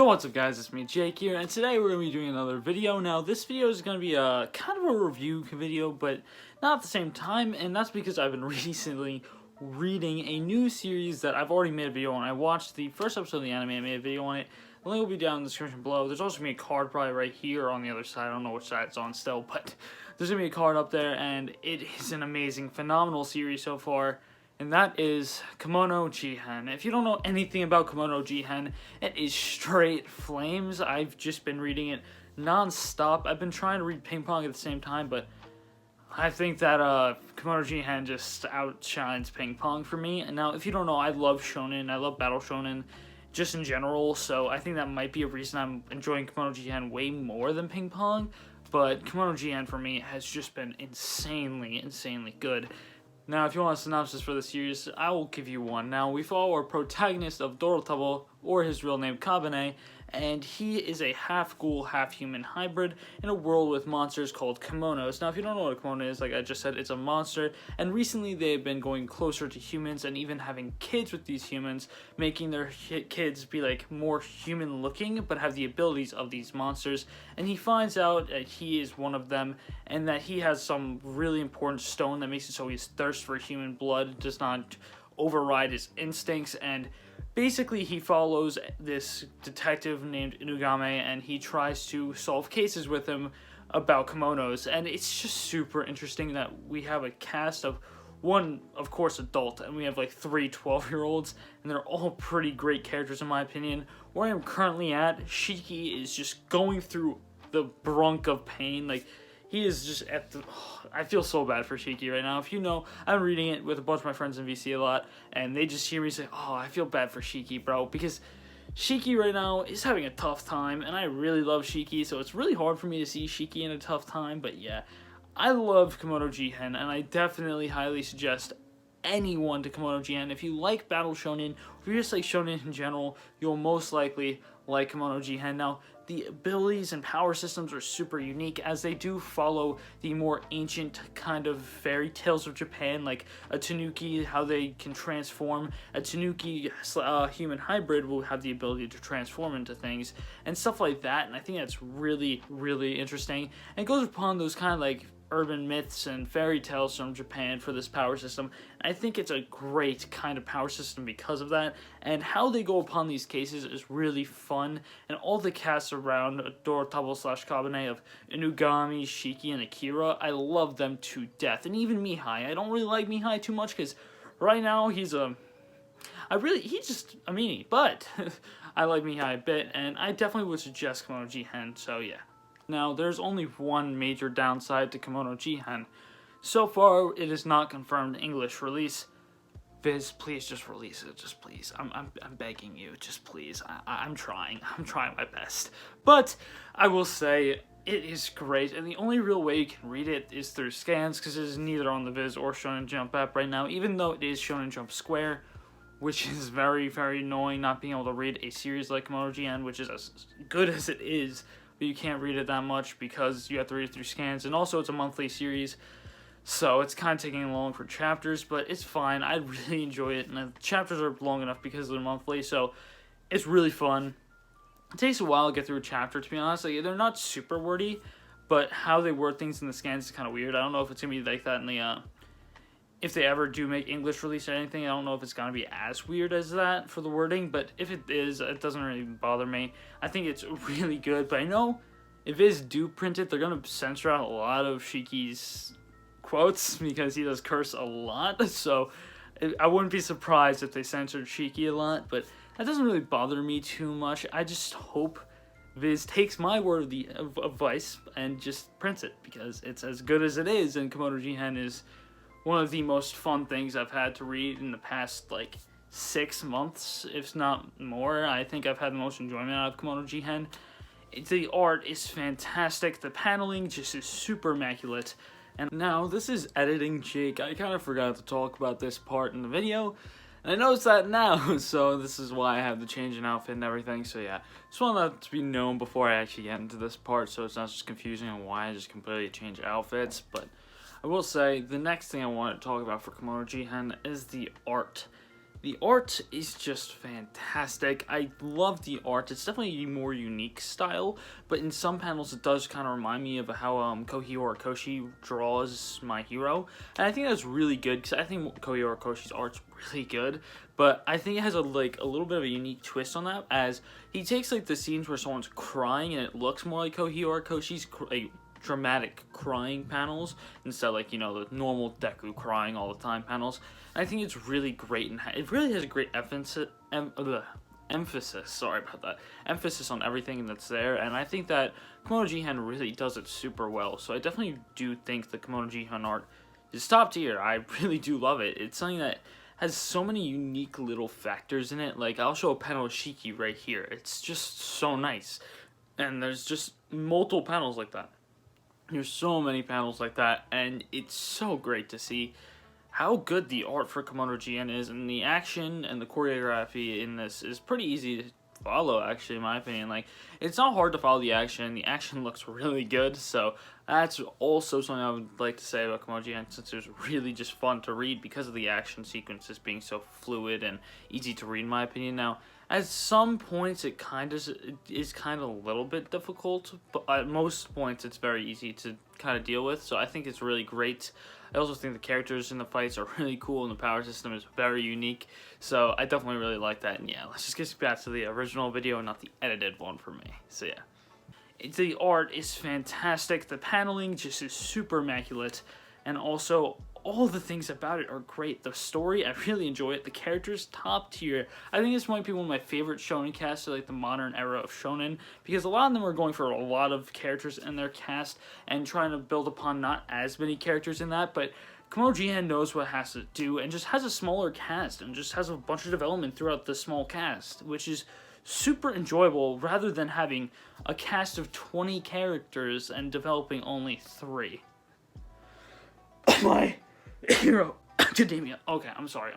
What's up guys, it's me Jake here, and today we're going to be doing another video. Now this video is going to be a kind of a review video, but not at the same time, and that's because I've been recently reading a new series that I've already made a video on. I watched the first episode of the anime, I made a video on it. The link will be down in the description below. There's also going to be a card probably right here on the other side. I don't know which side it's on still, but there's going to be a card up there, and it is an amazing, phenomenal series so far. And that is Kemono Jihen. If you don't know anything about Kemono Jihen, it is straight flames. I've just been reading it non-stop. I've been trying to read Ping Pong at the same time, but I think that Kemono Jihen just outshines Ping Pong for me. And now, if you don't know, I love shonen. I love battle shonen just in general, so I think that might be a reason I'm enjoying Kemono Jihen way more than Ping Pong. But Kemono Jihen for me has just been insanely good. Now, if you want a synopsis for the series, I will give you one. Now, we follow our protagonist of Dorotabo, or his real name Kabane, and he is a half-ghoul, half-human hybrid in a world with monsters called kemonos. Now, if you don't know what a kimono is, like I just said, it's a monster, and recently they've been going closer to humans and even having kids with these humans, making their kids be like more human-looking, but have the abilities of these monsters, and he finds out that he is one of them, and that he has some really important stone that makes it so his thirst for human blood does not override his instincts. And basically he follows this detective named Inugame, and he tries to solve cases with him about kimonos. And it's just super interesting that we have a cast of one, of course, adult, and we have like 3 12-year-olds, and they're all pretty great characters in my opinion. Where I am currently at, Shiki is just going through the brunk of pain. Like, he is just at the... I feel so bad for Shiki right now. If you know, I'm reading it with a bunch of my friends in VC a lot, and they just hear me say, oh, I feel bad for Shiki, bro, because Shiki right now is having a tough time, and I really love Shiki, so it's really hard for me to see Shiki in a tough time. But yeah, I love Kemono Jihen, and I definitely highly suggest anyone to Kemono Jihen. If you like battle shonen, or if you just like shonen in general, you'll most likely like Kemono Jihen. Now, the abilities and power systems are super unique, as they do follow the more ancient kind of fairy tales of Japan, like a tanuki, how they can transform. A tanuki human hybrid will have the ability to transform into things and stuff like that, and I think that's really interesting. And it goes upon those kind of like urban myths and fairy tales from Japan for this power system. I think it's a great kind of power system because of that, and how they go upon these cases is really fun. And all the casts around Dorotabo / Kabane of Inugami, Shiki, and Akira, I love them to death. And even Mihai. I don't really like Mihai too much because right now he's just a meanie, but I like Mihai a bit, and I definitely would suggest Kemono Jihen, so yeah. Now, there's only one major downside to Kemono Jihen. So far, it is not confirmed English release. Viz, please just release it. Just please. I'm begging you. Just please. I'm trying. I'm trying my best. But I will say it is great, and the only real way you can read it is through scans, because it is neither on the Viz or Shonen Jump app right now, even though it is Shonen Jump Square, which is very annoying not being able to read a series like Kemono Jihen, which is as good as it is. But you can't read it that much because you have to read it through scans, and also it's a monthly series, so it's kind of taking long for chapters, but it's fine. I really enjoy it, and the chapters are long enough because they're monthly, so it's really fun. It takes a while to get through a chapter, to be honest. Like, they're not super wordy, but how they word things in the scans is kind of weird. I don't know if it's going to be like that in the, if they ever do make English release or anything. I don't know if it's going to be as weird as that for the wording, but if it is, it doesn't really bother me. I think it's really good, but I know if Viz do print it, they're going to censor out a lot of Shiki's quotes, because he does curse a lot, so I wouldn't be surprised if they censored Shiki a lot, but that doesn't really bother me too much. I just hope Viz takes my word of advice and just prints it, because it's as good as it is, and Kemono Jihen is one of the most fun things I've had to read in the past, like, 6 months, if not more. I think I've had the most enjoyment out of Kemono Jihen. The art is fantastic. The paneling just is super immaculate. And now, this is editing Jake. I kind of forgot to talk about this part in the video, and I noticed that now, so this is why I have the change in outfit and everything. So yeah, just want that to be known before I actually get into this part, so it's not just confusing on why I just completely change outfits. But I will say, the next thing I want to talk about for Kemono Jihen is the art. The art is just fantastic. I love the art. It's definitely a more unique style, but in some panels it does kind of remind me of how Kohei Horikoshi draws My Hero. And I think that's really good because I think Kohei Horikoshi's art's really good, but I think it has a little bit of a unique twist on that, as he takes like the scenes where someone's crying and it looks more like Kohei Horikoshi's dramatic crying panels instead of like, you know, the normal Deku crying all the time panels. And I think it's really great, and it really has a great emphasis on everything that's there, and I think that Kemono Jihen really does it super well. So I definitely do think the Kemono Jihen art is top tier. I really do love it. It's something that has so many unique little factors in it. Like, I'll show a panel of Shiki right here. It's just so nice, and there's just multiple panels like that. There's so many panels like that, and it's so great to see how good the art for Kemono Jihen is, and the action and the choreography in this is pretty easy to follow, actually, in my opinion. Like, it's not hard to follow the action looks really good, so that's also something I would like to say about Kemono Jihen, since it was really just fun to read because of the action sequences being so fluid and easy to read, in my opinion. Now, at some points it is kind of a little bit difficult, but at most points it's very easy to kind of deal with, so I think it's really great. I also think the characters in the fights are really cool, and the power system is very unique, so I definitely really like that. And yeah, let's just get back to the original video, not the edited one for me. So yeah, the art is fantastic, the paneling just is super immaculate, and also all the things about it are great. The story, I really enjoy it. The characters, top tier. I think this might be one of my favorite shonen casts of like the modern era of shonen, because a lot of them are going for a lot of characters in their cast and trying to build upon not as many characters in that, but Kemono Jihen knows what it has to do and just has a smaller cast and just has a bunch of development throughout the small cast, which is super enjoyable, rather than having a cast of 20 characters and developing only 3. My Hero Academia. Okay, I'm sorry.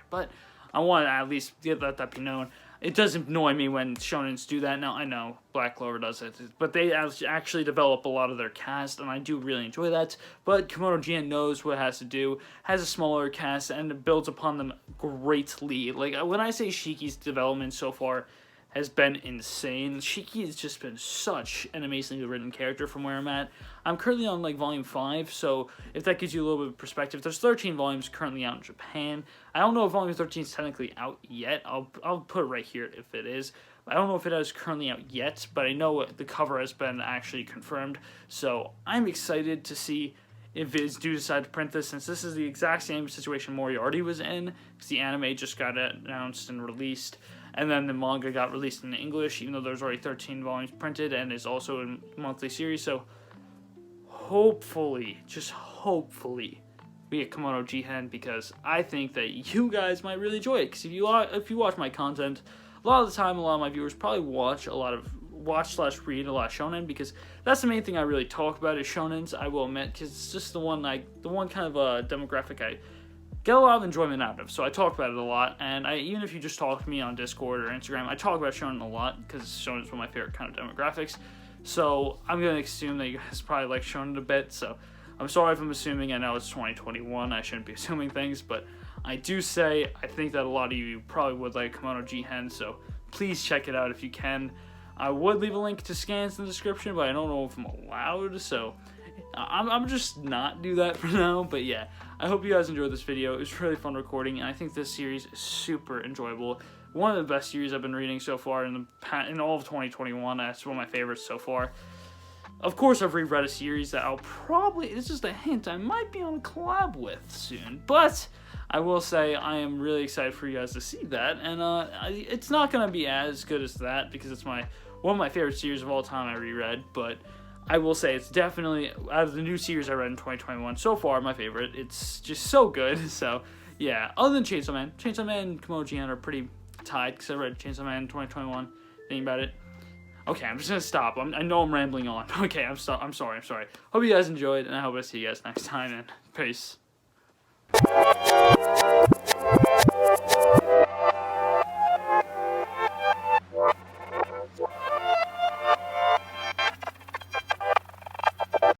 But I want to at least let that be known. It does annoy me when shonens do that. Now, I know Black Clover does it, but they actually develop a lot of their cast, and I do really enjoy that. But Kemono Jihen knows what it has to do, has a smaller cast, and builds upon them greatly. Like, when I say Shiki's development so far has been insane. Shiki has just been such an amazingly written character from where I'm at. I'm currently on like volume 5, so if that gives you a little bit of perspective, there's 13 volumes currently out in Japan. I don't know if volume 13 is technically out yet. I'll put it right here if it is. I don't know if it is currently out yet, but I know the cover has been actually confirmed, so I'm excited to see if Viz do decide to print this, since this is the exact same situation Moriarty was in, because the anime just got announced and released, and then the manga got released in English, even though there's already 13 volumes printed, and is also a monthly series, so hopefully, just hopefully, we get Kemono Jihen, because I think that you guys might really enjoy it, because if you watch my content, a lot of the time, a lot of my viewers probably watch/read a lot of shonen, because that's the main thing I really talk about is shonens, I will admit, because it's just the one kind of demographic I get a lot of enjoyment out of, so I talk about it a lot. And even if you just talk to me on Discord or Instagram, I talk about shonen a lot, because shonen is one of my favorite kind of demographics, so I'm going to assume that you guys probably like shonen a bit, so I'm sorry if I'm assuming. I know it's 2021, I shouldn't be assuming things, but I do say I think that a lot of you probably would like Kemono Jihen, so please check it out if you can. I would leave a link to scans in the description, but I don't know if I'm allowed, so I'm just not do that for now. But yeah, I hope you guys enjoyed this video. It was really fun recording, and I think this series is super enjoyable. One of the best series I've been reading so far in all of 2021. That's one of my favorites so far. Of course, I've reread a series that I'll probably, it's just a hint, I might be on a collab with soon, but I will say I am really excited for you guys to see that, and it's not going to be as good as that, because it's one of my favorite series of all time I reread, but I will say it's definitely, out of the new series I read in 2021, so far my favorite. It's just so good, so yeah. Other than Chainsaw Man and Kemono Jihen are pretty tied, because I read Chainsaw Man in 2021, thinking about it. Okay, I'm just going to stop. I know I'm rambling on. Okay, I'm sorry. Hope you guys enjoyed, and I hope I see you guys next time, and peace.